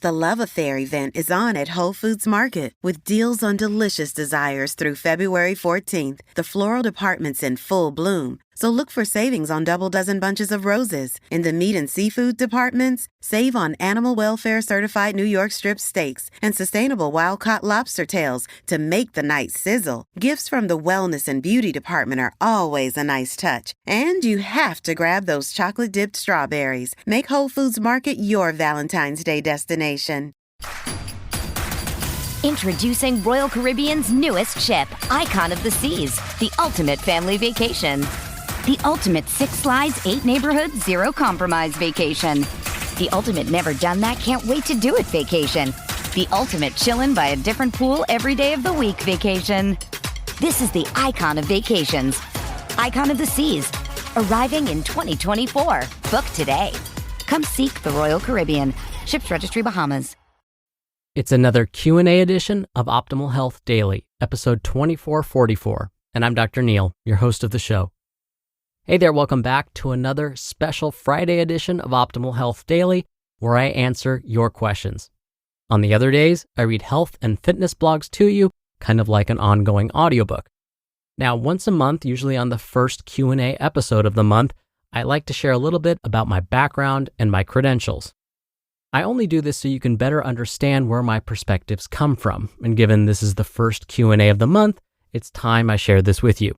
The Love Affair event is on at Whole Foods Market with deals on delicious desires through February 14th. The floral department's in full bloom, so look for savings on double dozen bunches of roses. In the meat and seafood departments, save on animal welfare certified New York strip steaks and sustainable wild-caught lobster tails to make the night sizzle. Gifts from the wellness and beauty department are always a nice touch. And you have to grab those chocolate-dipped strawberries. Make Whole Foods Market your Valentine's Day destination. Introducing Royal Caribbean's newest ship, Icon of the Seas, the ultimate family vacation. The ultimate 6 slides, 8 neighborhoods, 0 compromise vacation. The ultimate never done that, can't wait to do it vacation. The ultimate chillin' by a different pool every day of the week vacation. This is the Icon of Vacations. Icon of the Seas, arriving in 2024. Book today. Come seek the Royal Caribbean. Ships Registry, Bahamas. It's another Q&A edition of Optimal Health Daily, episode 2444, and I'm Dr. Neil, your host of the show. Hey there, welcome back to another special Friday edition of Optimal Health Daily, where I answer your questions. On the other days, I read health and fitness blogs to you, kind of like an ongoing audiobook. Now, once a month, usually on the first Q&A episode of the month, I like to share a little bit about my background and my credentials. I only do this so you can better understand where my perspectives come from, and given this is the first Q&A of the month, it's time I share this with you.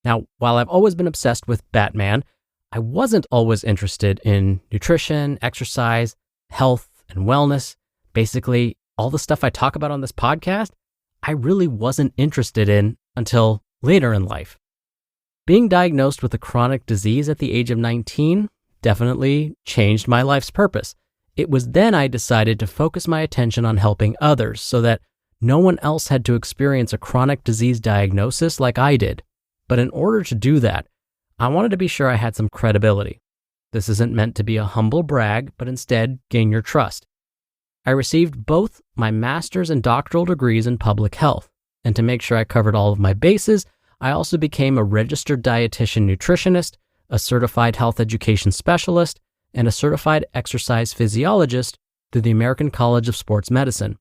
Now, while I've always been obsessed with Batman, I wasn't always interested in nutrition, exercise, health, and wellness. Basically, all the stuff I talk about on this podcast, I really wasn't interested in until later in life. Being diagnosed with a chronic disease at the age of 19 definitely changed my life's purpose. It was then I decided to focus my attention on helping others so that no one else had to experience a chronic disease diagnosis like I did. But in order to do that, I wanted to be sure I had some credibility. This isn't meant to be a humble brag, but instead gain your trust. I received both my master's and doctoral degrees in public health, and to make sure I covered all of my bases, I also became a registered dietitian nutritionist, a certified health education specialist, and a certified exercise physiologist through the American College of Sports Medicine.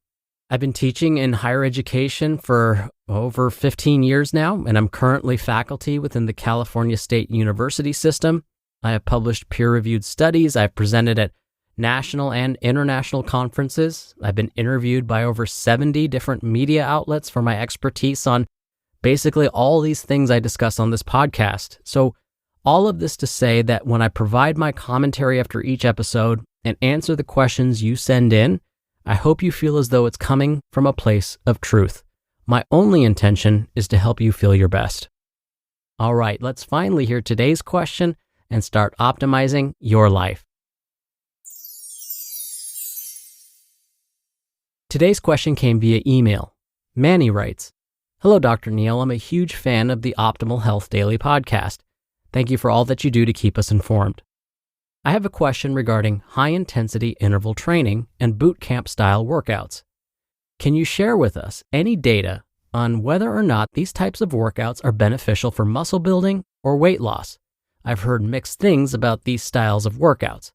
I've been teaching in higher education for over 15 years now, and I'm currently faculty within the California State University system. I have published peer-reviewed studies. I've presented at national and international conferences. I've been interviewed by over 70 different media outlets for my expertise on basically all these things I discuss on this podcast. So all of this to say that when I provide my commentary after each episode and answer the questions you send in, I hope you feel as though it's coming from a place of truth. My only intention is to help you feel your best. All right, let's finally hear today's question and start optimizing your life. Today's question came via email. Manny writes, "Hello, Dr. Neil. I'm a huge fan of the Optimal Health Daily podcast. Thank you for all that you do to keep us informed. I have a question regarding high-intensity interval training and bootcamp-style workouts. Can you share with us any data on whether or not these types of workouts are beneficial for muscle building or weight loss? I've heard mixed things about these styles of workouts.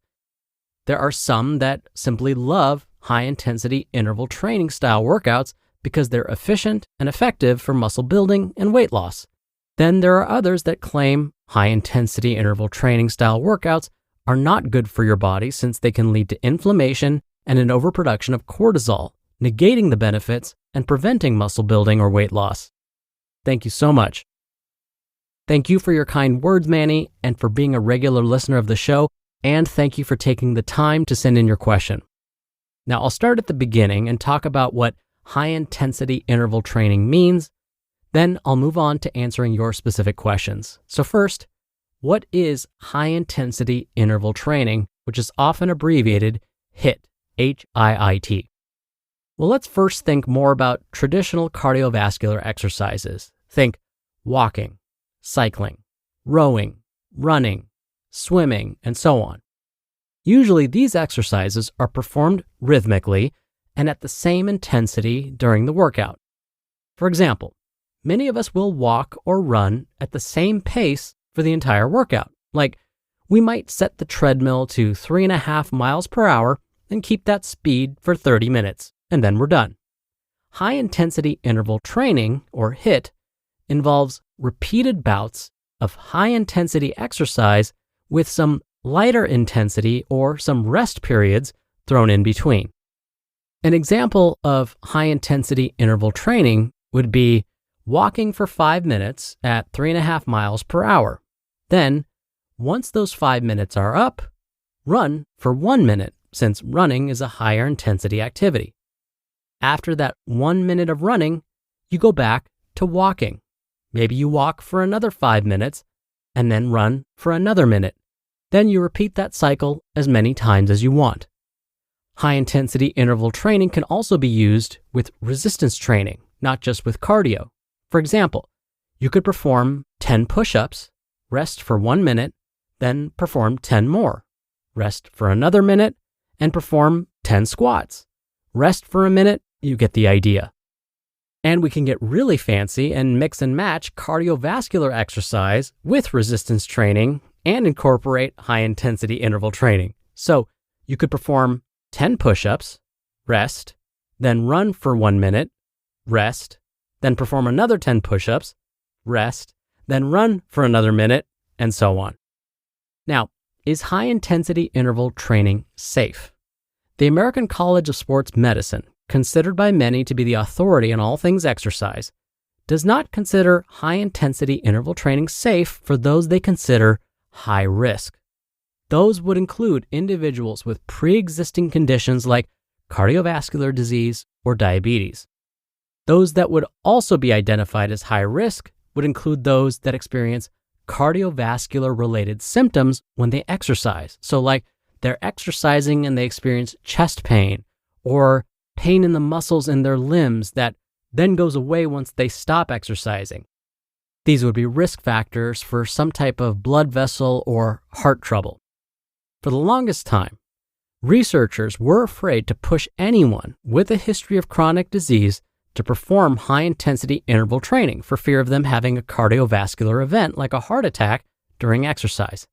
There are some that simply love high-intensity interval training style workouts because they're efficient and effective for muscle building and weight loss. Then there are others that claim high-intensity interval training style workouts are not good for your body since they can lead to inflammation and an overproduction of cortisol, negating the benefits and preventing muscle building or weight loss. Thank you so much." Thank you for your kind words, Manny, and for being a regular listener of the show, and thank you for taking the time to send in your question. Now, I'll start at the beginning and talk about what high-intensity interval training means. Then I'll move on to answering your specific questions. So first, what is high-intensity interval training, which is often abbreviated HIIT, H-I-I-T? Well, let's first think more about traditional cardiovascular exercises. Think walking, cycling, rowing, running, swimming, and so on. Usually, these exercises are performed rhythmically and at the same intensity during the workout. For example, many of us will walk or run at the same pace for the entire workout. Like, we might set the treadmill to 3.5 miles per hour and keep that speed for 30 minutes, and then we're done. High-intensity interval training, or HIIT, involves repeated bouts of high-intensity exercise with some lighter intensity or some rest periods thrown in between. An example of high-intensity interval training would be walking for 5 minutes at 3.5 miles per hour. Then, once those 5 minutes are up, run for 1 minute, since running is a higher intensity activity. After that 1 minute of running, you go back to walking. Maybe you walk for another 5 minutes and then run for another minute. Then you repeat that cycle as many times as you want. High-intensity interval training can also be used with resistance training, not just with cardio. For example, you could perform 10 push-ups, rest for 1 minute, then perform 10 more. Rest for another minute, and perform 10 squats. Rest for a minute, you get the idea. And we can get really fancy and mix and match cardiovascular exercise with resistance training and incorporate high-intensity interval training. So you could perform 10 push-ups, rest, then run for 1 minute, rest, then perform another 10 push-ups, rest, then run for another minute, and so on. Now, is high-intensity interval training safe? The American College of Sports Medicine, considered by many to be the authority on all things exercise, does not consider high-intensity interval training safe for those they consider high risk. Those would include individuals with pre-existing conditions like cardiovascular disease or diabetes. Those that would also be identified as high risk would include those that experience cardiovascular-related symptoms when they exercise. So like they're exercising and they experience chest pain or pain in the muscles in their limbs that then goes away once they stop exercising. These would be risk factors for some type of blood vessel or heart trouble. For the longest time, researchers were afraid to push anyone with a history of chronic disease to perform high-intensity interval training for fear of them having a cardiovascular event like a heart attack during exercise.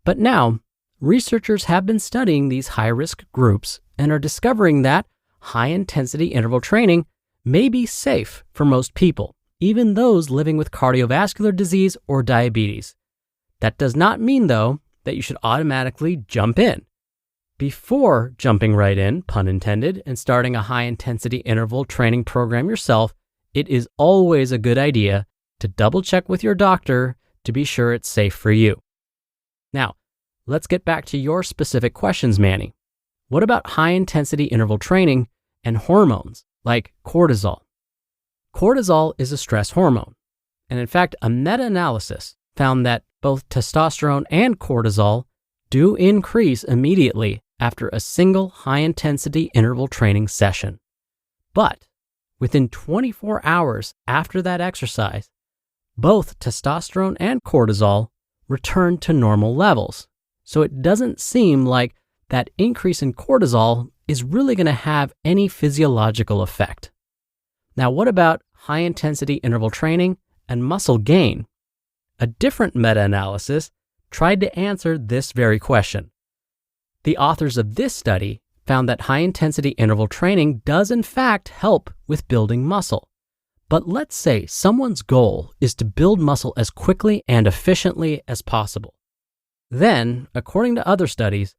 But now, researchers have been studying these high-risk groups and are discovering that high-intensity interval training may be safe for most people, even those living with cardiovascular disease or diabetes. That does not mean, though, that you should automatically jump in. Before jumping right in, pun intended, and starting a high-intensity interval training program yourself, it is always a good idea to double-check with your doctor to be sure it's safe for you. Now, let's get back to your specific questions, Manny. What about high-intensity interval training and hormones like cortisol? Cortisol is a stress hormone, and in fact, a meta-analysis found that both testosterone and cortisol do increase immediately after a single high-intensity interval training session. But within 24 hours after that exercise, both testosterone and cortisol return to normal levels. So it doesn't seem like that increase in cortisol is really going to have any physiological effect. Now, what about high-intensity interval training and muscle gain? A different meta-analysis tried to answer this very question. The authors of this study found that high-intensity interval training does in fact help with building muscle. But let's say someone's goal is to build muscle as quickly and efficiently as possible. Then, according to other studies,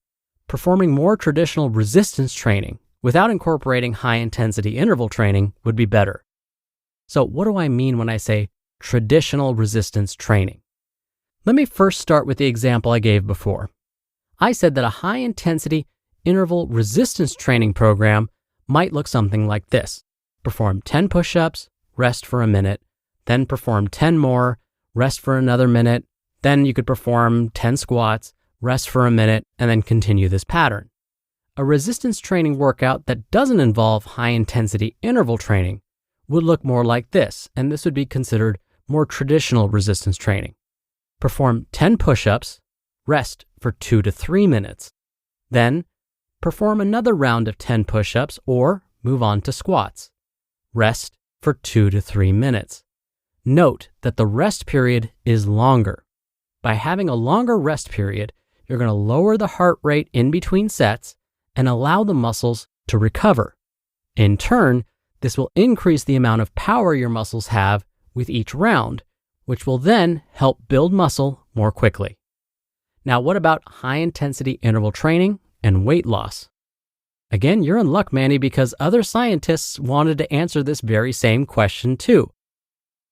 performing more traditional resistance training without incorporating high-intensity interval training would be better. So what do I mean when I say traditional resistance training? Let me first start with the example I gave before. I said that a high-intensity interval resistance training program might look something like this. Perform 10 push-ups, rest for a minute, then perform 10 more, rest for another minute, then you could perform 10 squats, rest for a minute, and then continue this pattern. A resistance training workout that doesn't involve high-intensity interval training would look more like this, and this would be considered more traditional resistance training. Perform 10 push-ups, rest for 2 to 3 minutes. Then, perform another round of 10 push-ups or move on to squats. Rest for 2 to 3 minutes. Note that the rest period is longer. By having a longer rest period, you're going to lower the heart rate in between sets, and allow the muscles to recover. In turn, this will increase the amount of power your muscles have with each round, which will then help build muscle more quickly. Now, what about high-intensity interval training and weight loss? Again, you're in luck, Manny, because other scientists wanted to answer this very same question too.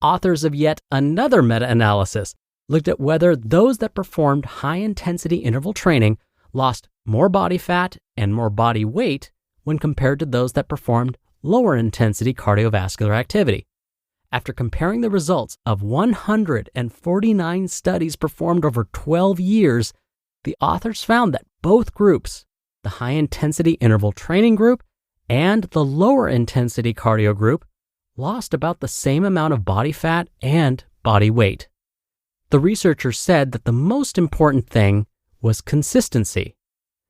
Authors of yet another meta-analysis looked at whether those that performed high-intensity interval training lost more body fat and more body weight when compared to those that performed lower-intensity cardiovascular activity. After comparing the results of 149 studies performed over 12 years, the authors found that both groups, the high-intensity interval training group and the lower-intensity cardio group, lost about the same amount of body fat and body weight. The researchers said that the most important thing was consistency.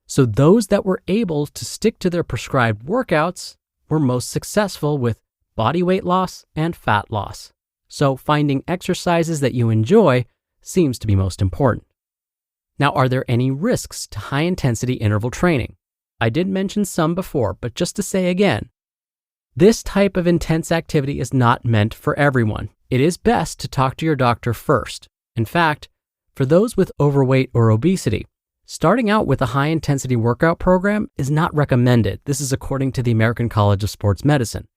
So those that were able to stick to their prescribed workouts were most successful with body weight loss and fat loss. So finding exercises that you enjoy seems to be most important. Now, are there any risks to high-intensity interval training? I did mention some before, but just to say again, this type of intense activity is not meant for everyone. It is best to talk to your doctor first. In fact, for those with overweight or obesity, starting out with a high-intensity workout program is not recommended. This is according to the American College of Sports Medicine.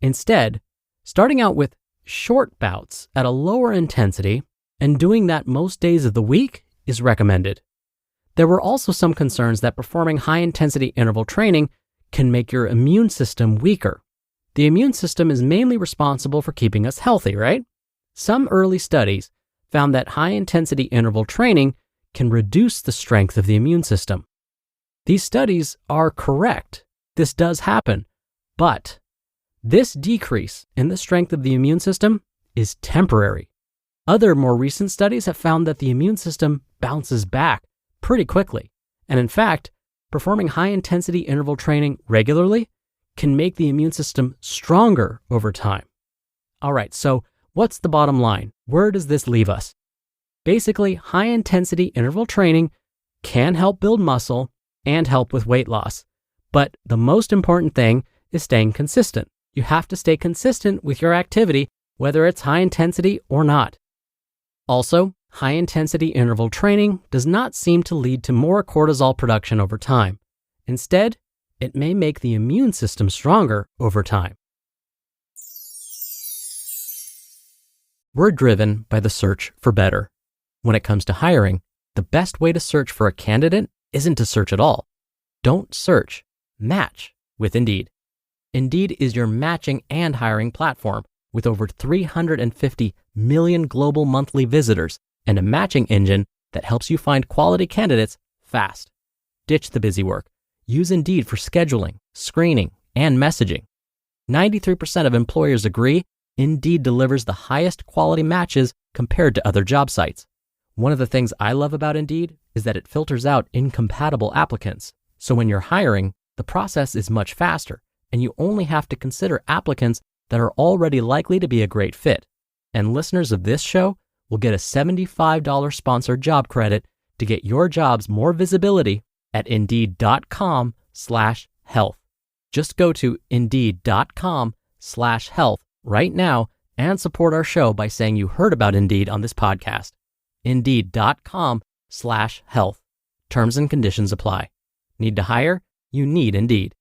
Instead, starting out with short bouts at a lower intensity and doing that most days of the week is recommended. There were also some concerns that performing high-intensity interval training can make your immune system weaker. The immune system is mainly responsible for keeping us healthy, right? Some early studies found that high-intensity interval training can reduce the strength of the immune system. These studies are correct. This does happen, but this decrease in the strength of the immune system is temporary. Other more recent studies have found that the immune system bounces back pretty quickly. And in fact, performing high-intensity interval training regularly can make the immune system stronger over time. All right, so what's the bottom line? Where does this leave us? Basically, high-intensity interval training can help build muscle and help with weight loss. But the most important thing is staying consistent. You have to stay consistent with your activity, whether it's high intensity or not. Also, high-intensity interval training does not seem to lead to more cortisol production over time. Instead, it may make the immune system stronger over time. We're driven by the search for better. When it comes to hiring, the best way to search for a candidate isn't to search at all. Don't search, match with Indeed. Indeed is your matching and hiring platform with over 350 million global monthly visitors and a matching engine that helps you find quality candidates fast. Ditch the busy work. Use Indeed for scheduling, screening, and messaging. 93% of employers agree Indeed delivers the highest quality matches compared to other job sites. One of the things I love about Indeed is that it filters out incompatible applicants. So when you're hiring, the process is much faster, and you only have to consider applicants that are already likely to be a great fit. And listeners of this show will get a $75 sponsored job credit to get your jobs more visibility at Indeed.com/health. Just go to Indeed.com/health right now and support our show by saying you heard about Indeed on this podcast. Indeed.com/health. Terms and conditions apply. Need to hire? You need Indeed.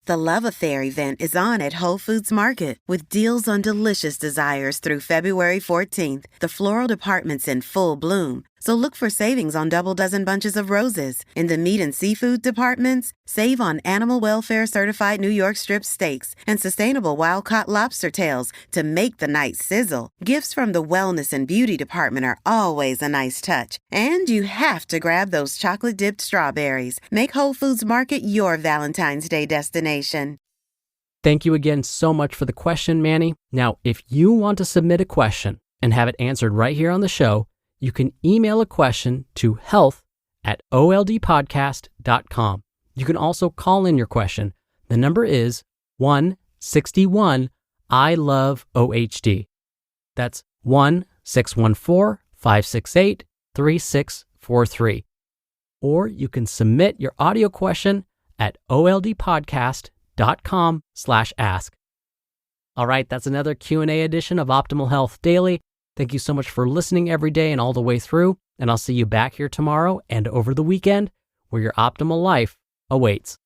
The Love Affair event is on at Whole Foods Market with deals on delicious desires through February 14th. The floral department's in full bloom, so look for savings on double dozen bunches of roses. In the meat and seafood departments, save on animal welfare certified New York strip steaks and sustainable wild-caught lobster tails to make the night sizzle. Gifts from the wellness and beauty department are always a nice touch. And you have to grab those chocolate-dipped strawberries. Make Whole Foods Market your Valentine's Day destination. Thank you again so much for the question, Manny. Now, if you want to submit a question and have it answered right here on the show, you can email a question to health@oldpodcast.com. You can also call in your question. The number is 161-I-LOVE-OHD. That's 1-614-568-3643. Or you can submit your audio question at oldpodcast.com/ask. All right, that's another Q&A edition of Optimal Health Daily. Thank you so much for listening every day and all the way through, and I'll see you back here tomorrow and over the weekend where your optimal life awaits.